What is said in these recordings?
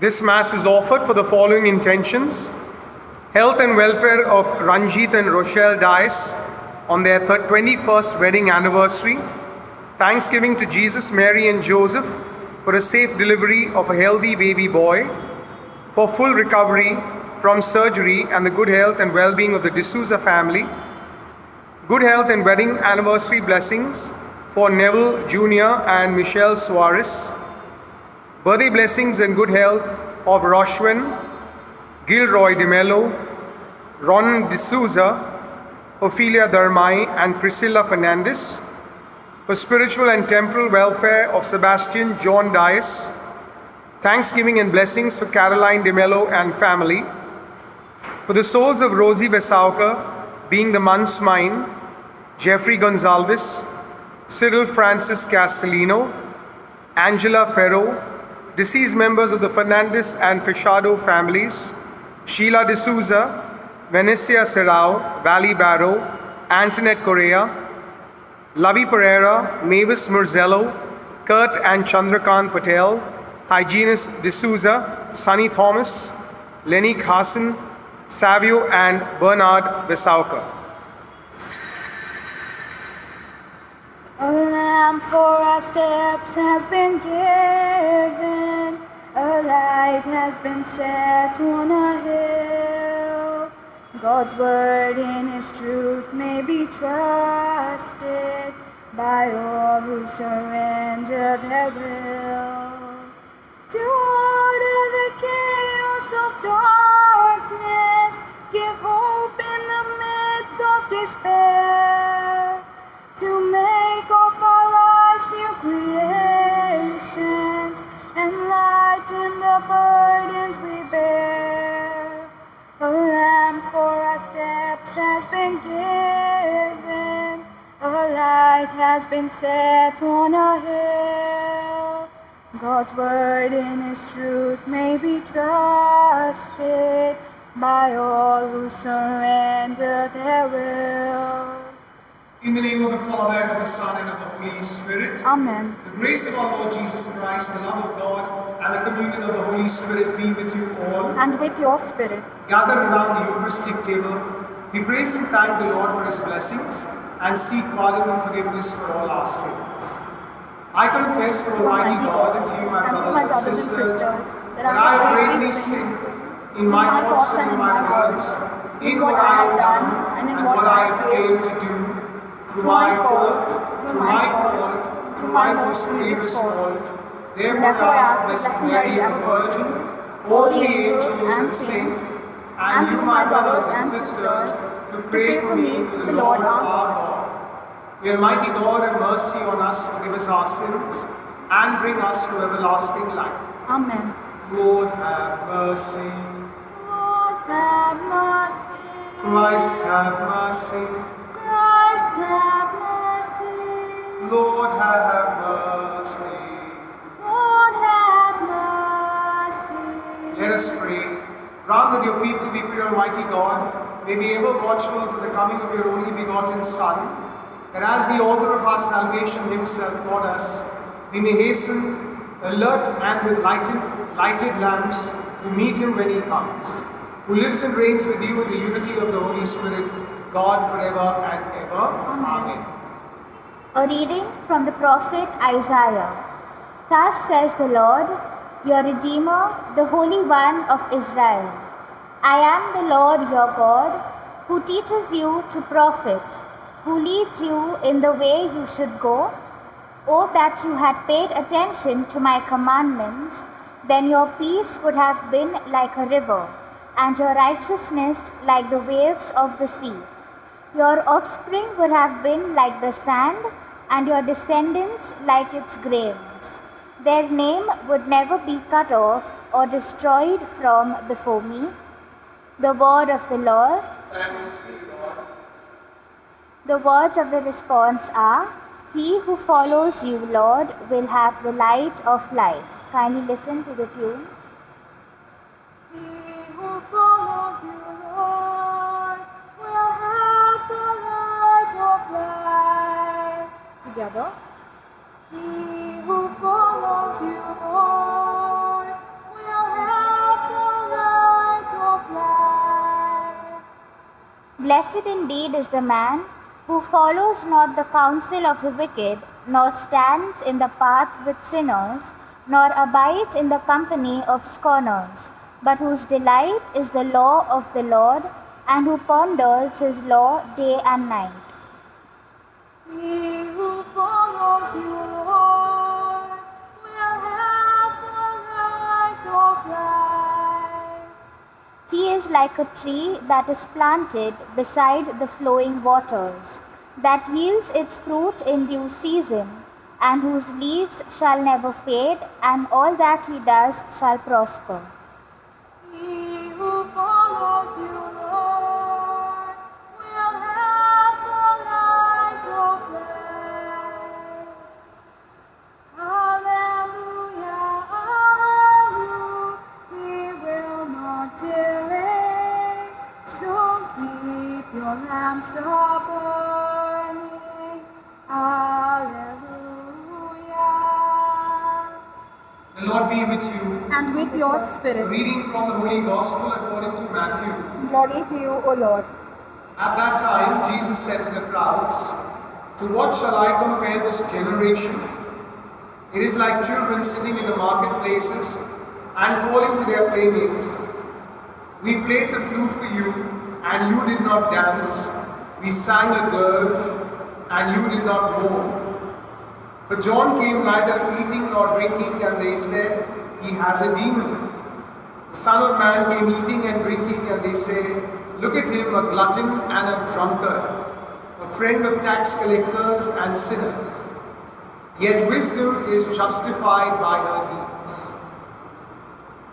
This Mass is offered for the following intentions: health and welfare of Ranjit and Rochelle Dias on their 21st wedding anniversary, thanksgiving to Jesus, Mary and Joseph for a safe delivery of a healthy baby boy, for full recovery from surgery and the good health and well-being of the D'Souza family, good health and wedding anniversary blessings for Neville Jr. and Michelle Suarez, birthday blessings and good health of Roshwin, Gilroy de Mello, Ron D'Souza, Ophelia Dharmai and Priscilla Fernandez, for spiritual and temporal welfare of Sebastian John Dias, thanksgiving and blessings for Caroline de Mello and family, for the souls of Rosie Vesauca, being the month's mine, Jeffrey Gonzalez, Cyril Francis Castellino, Angela Ferro, deceased members of the Fernandez and Fechado families, Sheila D'Souza, Venecia Serrao, Valley Barrow, Antoinette Correa, Lavi Pereira, Mavis Murzello, Kurt and Chandrakant Patel, Hyginus D'Souza, Sunny Thomas, Lenny Hassan, Savio and Bernard Vesauca. A lamp for our steps has been given, a light has been set on a hill. God's word in His truth may be trusted by all who surrender their will. To order the chaos of darkness, give hope in the midst of despair. To make of our lives new creations, enlighten the burdens we bear. A lamp for our steps has been given, a light has been set on a hill. God's word in His truth may be trusted by all who surrender their will. In the name of the Father, and of the Son, and of the Holy Spirit. Amen. The grace of our Lord Jesus Christ, the love of God, and the communion of the Holy Spirit be with you all. And with your spirit. Gathered around the Eucharistic table, we praise and thank the Lord for His blessings and seek pardon and forgiveness for all our sins. I confess to Almighty God and to you, my brothers and sisters, that I have greatly sinned in my thoughts and in my words, in what I have done and in what I have failed to do, through my fault, through my most grievous fault. Therefore I ask Blessed Mary, the Virgin, all the angels and saints, and you, my brothers and sisters, to pray for me to the Lord our God. May Almighty God have mercy on us, forgive us our sins, and bring us to everlasting life. Amen. Lord have mercy. Lord have mercy. Christ have mercy. Christ have mercy. Lord have mercy. Lord have mercy. Let us pray. Grant that your people, we pray, Almighty God, may be ever watchful for the coming of your only begotten Son, that as the author of our salvation Himself taught us, we may hasten, alert and with lighted lamps, to meet Him when He comes, who lives and reigns with you in the unity of the Holy Spirit, God forever and ever. Amen. A reading from the prophet Isaiah. Thus says the Lord, your Redeemer, the Holy One of Israel. I am the Lord your God, who teaches you to profit, who leads you in the way you should go. Oh, that you had paid attention to my commandments, then your peace would have been like a river, and your righteousness like the waves of the sea. Your offspring would have been like the sand, and your descendants like its grains. Their name would never be cut off or destroyed from before me. The word of the Lord. Thanks be God. The words of the response are, He who follows you, Lord, will have the light of life. Kindly listen to the tune. He who follows you, Lord, will have the light of life. Together. He who follows you, Lord, will have Blessed indeed is the man who follows not the counsel of the wicked, nor stands in the path with sinners, nor abides in the company of scorners, but whose delight is the law of the Lord, and who ponders his law day and night. He who follows you, Lord, will have the light of life. He is like a tree that is planted beside the flowing waters, that yields its fruit in due season, and whose leaves shall never fade, and all that he does shall prosper. He who follows you, Lord, will have the light of life. Alleluia, alleluia, we will not delay. So keep your lamps a burning. Alleluia. The Lord be with you. And with your A spirit. reading from the Holy Gospel according to Matthew. Glory to you, O Lord. At that time, Jesus said to the crowds, "To what shall I compare this generation? It is like children sitting in the marketplaces and calling to their playmates. We played the flute for you, and you did not dance. We sang a dirge, and you did not mourn. For John came neither eating nor drinking, and they said, He has a demon. The Son of Man came eating and drinking, and they say, Look at him, a glutton and a drunkard, a friend of tax collectors and sinners. Yet wisdom is justified by her deeds."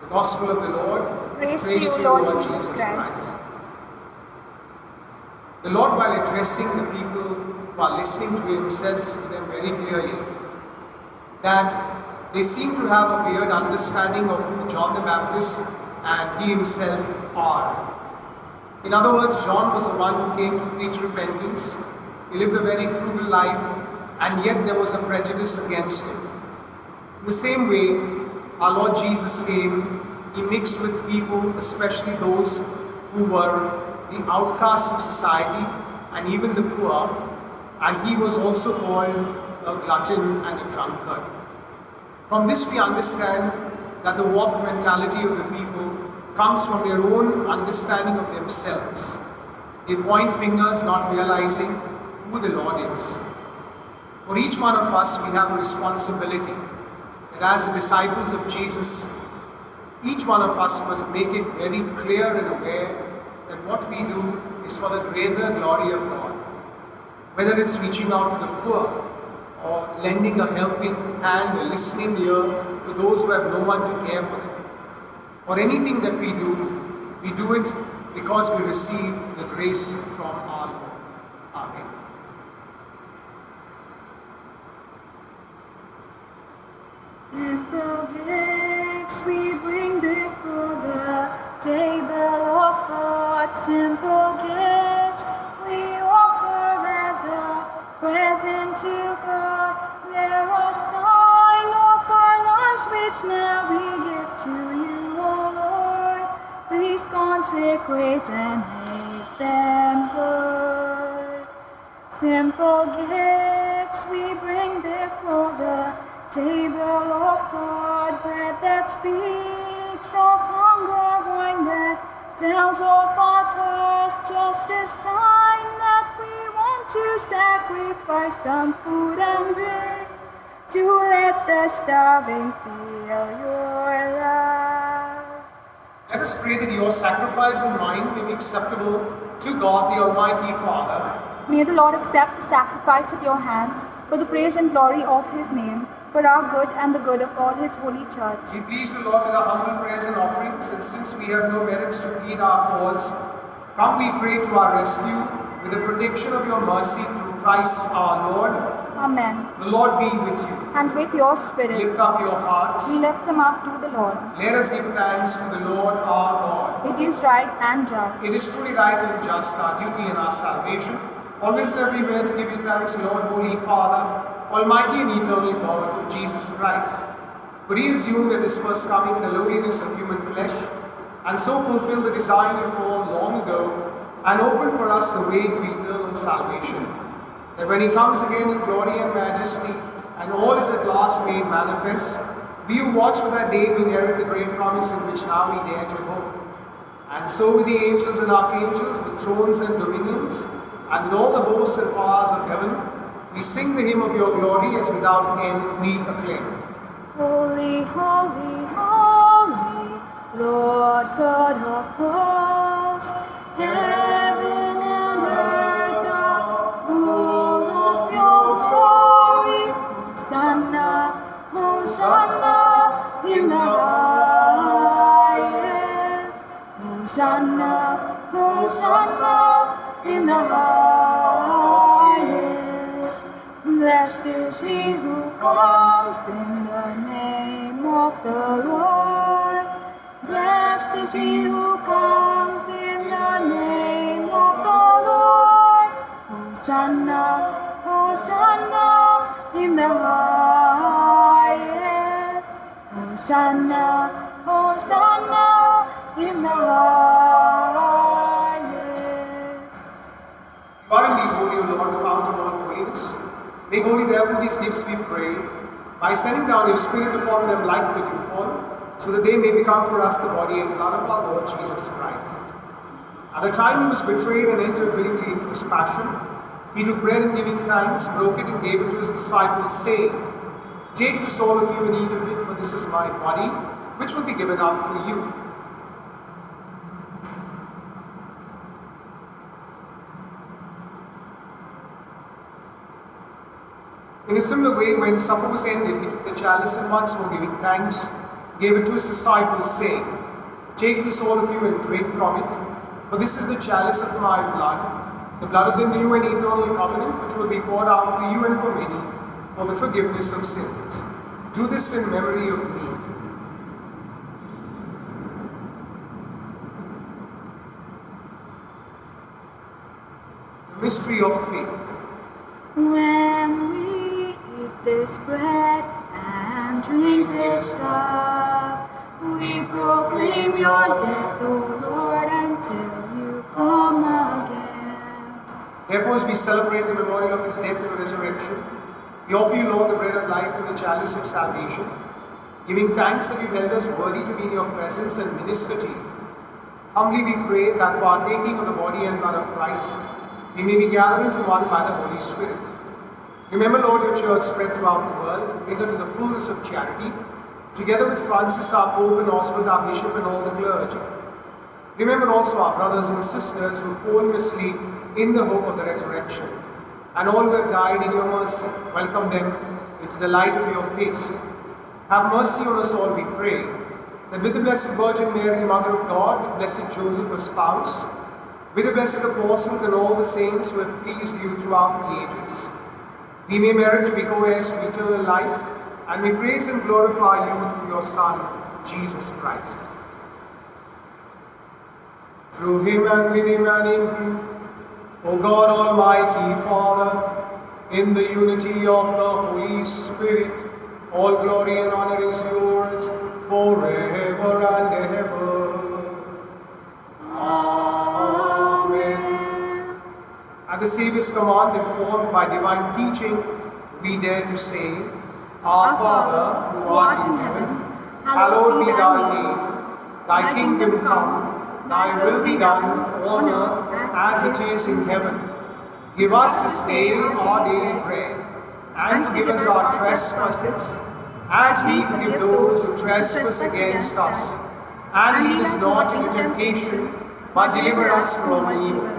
The Gospel of the Lord. Praise to you, Lord Jesus Christ. The Lord, while addressing the people who are listening to him, says to them very clearly that they seem to have a weird understanding of who John the Baptist and he himself are. In other words, John was the one who came to preach repentance. He lived a very frugal life, and yet there was a prejudice against him. In the same way, our Lord Jesus came. He mixed with people, especially those who were the outcasts of society and even the poor, and he was also called a glutton and a drunkard. From this we understand that the warped mentality of the people comes from their own understanding of themselves. They point fingers not realizing who the Lord is. For each one of us, we have a responsibility that as the disciples of Jesus, each one of us must make it very clear and aware that what we do is for the greater glory of God. Whether it's reaching out to the poor, or lending a helping hand, a listening ear to those who have no one to care for them, or anything that we do it because we receive the grace from our Lord. Amen. Simple gifts we bring before the table of God. Simple gifts we offer as a present to God. They're a sign of our lives which now we give to you, O Lord. Please consecrate and make them good. Simple gifts we bring before the table of God. Bread that speaks of hunger, wine that tells of our thirst, just a sign that we want to sacrifice some food and drink to let the starving feel your love. Let us pray that your sacrifice and mine may be acceptable to God the Almighty Father. May the Lord accept the sacrifice at your hands for the praise and glory of his name, for our good and the good of all his holy church. Be pleased, O Lord, with our humble prayers and offerings, and since we have no merits to plead our cause, come we pray to our rescue with the protection of your mercy through Christ our Lord. Amen. The Lord be with you. And with your spirit, Lift up your hearts. we lift them up to the Lord. Let us give thanks to the Lord our God. It is right and just. It is truly right and just, our duty and our salvation, always and everywhere to give you thanks, Lord, Holy Father, Almighty and eternal God, through Jesus Christ. For he assumed at his first coming the lowliness of human flesh, and so fulfilled the design you formed long ago, and open for us the way to eternal salvation, that when he comes again in glory and majesty, and all is at last made manifest, we who watch for that day may inherit the great promise in which now we dare to hope. And so with the angels and archangels, with thrones and dominions, and with all the hosts and powers of heaven, we sing the hymn of your glory as without end we acclaim. Holy, holy, holy, Lord God of hosts, heaven and earth are full of your glory. Hosanna, Hosanna in the highest. Hosanna, Hosanna in the highest. Blessed is he who comes in the name of the Lord. Blessed is he who comes in the name of the Lord. Hosanna, Hosanna in the highest. Hosanna, Hosanna in the highest. You are indeed holy, O Lord, the fount of all holiness. Make holy therefore these gifts, we pray, by sending down your Spirit upon them like the dewfall, so that they may become for us the body and blood of our Lord Jesus Christ. At the time he was betrayed and entered willingly into his passion, he took bread and giving thanks, broke it and gave it to his disciples, saying, Take this all of you and eat of it, for this is my body, which will be given up for you. In a similar way, when supper was ended, he took the chalice and once more giving thanks, gave it to his disciples, saying, Take this all of you and drink from it, for this is the chalice of my blood, the blood of the new and eternal covenant, which will be poured out for you and for many, for the forgiveness of sins. Do this in memory of me. The mystery of faith. When we eat this bread and drink this cup, we proclaim your death, O Lord, until you come again. Therefore, as we celebrate the memorial of his death and resurrection, we offer you, Lord, the bread of life and the chalice of salvation, giving thanks that you've held us worthy to be in your presence and minister to you. Humbly we pray that partaking of the body and blood of Christ, we may be gathered into one by the Holy Spirit. Remember, Lord, your church spread throughout the world, and bring her to the fullness of charity, together with Francis, our Pope, and Oswald, our Bishop, and all the clergy. Remember also our brothers and sisters who fall asleep in the hope of the resurrection, and all who have died in your mercy. Welcome them into the light of your face. Have mercy on us all, we pray, that with the Blessed Virgin Mary, Mother of God, with Blessed Joseph, her spouse, with the blessed apostles and all the saints who have pleased you throughout the ages, we may merit to be co-heirs to eternal life, and may praise and glorify you through your Son, Jesus Christ. Through him and with him and in him, O God, Almighty Father, in the unity of the Holy Spirit, all glory and honor is yours forever and ever. Amen. At the Saviour's command, informed by divine teaching, we dare to say, Our Father, who art in heaven, hallowed be thy name. Thy kingdom come, thy will be done on earth as it is in heaven. Give us this day our daily bread, and forgive us our trespasses, as we forgive those who trespass against us. And lead us not into temptation, but deliver us from evil.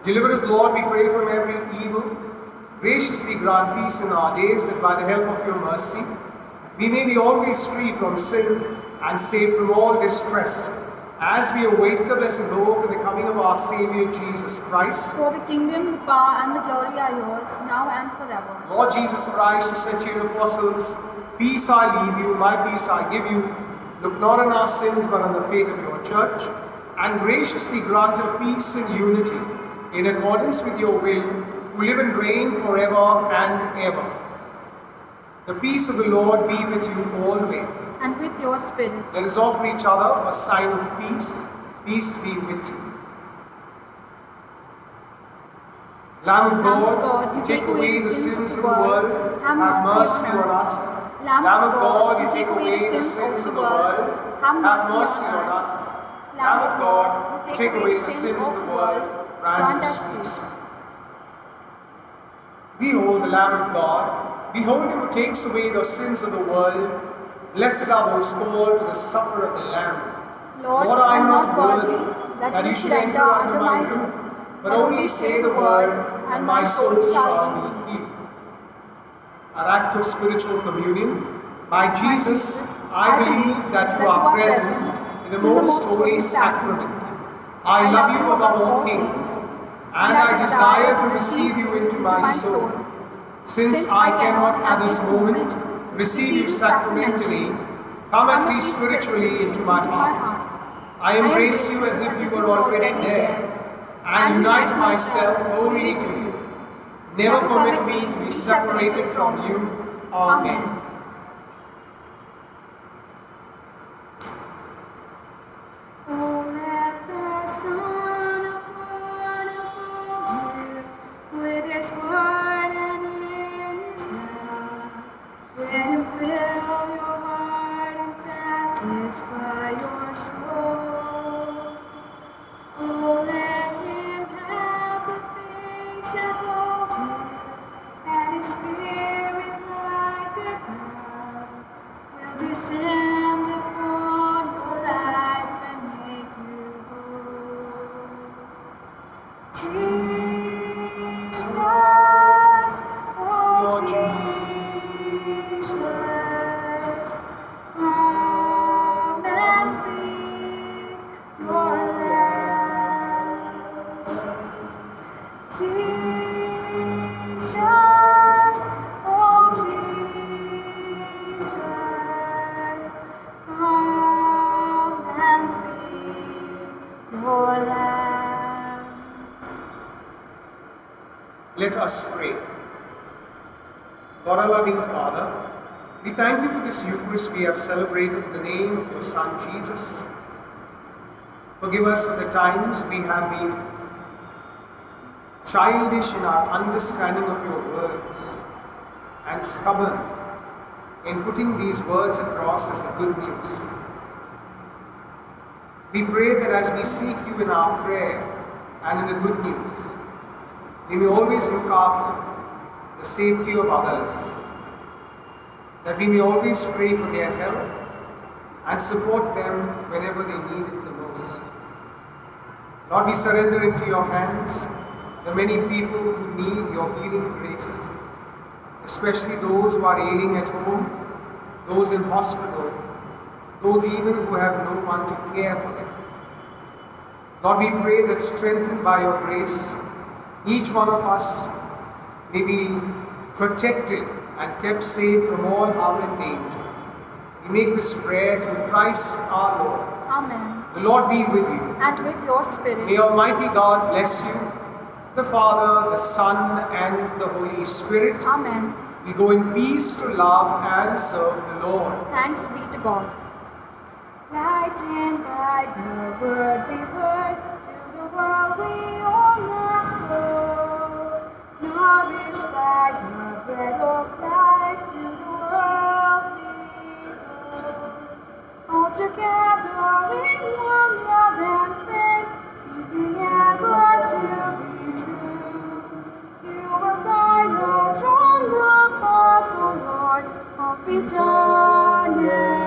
Deliver us, Lord, we pray, from every evil. Graciously grant peace in our days, that by the help of your mercy, we may be always free from sin and safe from all distress, as we await the blessed hope and the coming of our Saviour Jesus Christ. For the kingdom, the power, and the glory are yours, now and forever. Lord Jesus Christ, who said to your apostles, Peace I leave you, my peace I give you, look not on our sins, but on the faith of your church, and graciously grant her peace and unity, in accordance with your will, who live and reign forever and ever. The peace of the Lord be with you always. And with your spirit. Let us offer each other a sign of peace. Peace be with you. Lamb of God, you take away the sins of the world, have mercy on us. Lamb of God, you take away the sins of the world, have mercy on us. Lamb of God, you take away the sins of the world, grant us peace. Behold the Lamb of God, behold him who takes away the sins of the world. Blessed are those called to the supper of the Lamb. Lord, I am not worthy that you should enter under my roof, but only say the word, and my soul shall be healed. Our act of spiritual communion. By Jesus, I believe that you are present in the most holy sacrament. I love you above all things, and I desire to receive you into my soul. Since I cannot at this moment receive you sacramentally, come at least spiritually into my heart. I embrace you as if you were already there, and unite myself wholly to you. Never permit me to be separated from you. Amen. Oh, let the Son of God unfold you with His word and in His love. Let Him fill your heart and satisfy your soul. Oh, let Him have the things that hold you, and His Spirit like a dove will descend upon your life and make you whole. Jesus, oh Jesus, come and feed your lambs. Jesus, oh Jesus, come and feed your lambs. Let us pray. God, our loving Father, we thank you for this Eucharist we have celebrated in the name of your Son Jesus. Forgive us for the times we have been childish in our understanding of your words and stubborn in putting these words across as the good news. We pray that as we seek you in our prayer and in the good news, we may always look after the safety of others, that we may always pray for their health and support them whenever they need it the most. Lord, we surrender into your hands the many people who need your healing grace, especially those who are ailing at home, those in hospital, those even who have no one to care for them. Lord, we pray that strengthened by your grace, each one of us may be protected and kept safe from all harm and danger. We make this prayer through Christ our Lord. Amen. The Lord be with you. And with your spirit. May Almighty God bless you, the Father, the Son, and the Holy Spirit. Amen. We go in peace to love and serve the Lord. Thanks be to God. Lightened by the word we've heard, to the world we all must go. Nourished by the bread of life, to the world we go. All together in one love and faith, seeking ever to be true. You will guide us on the path, O Lord, of eternity.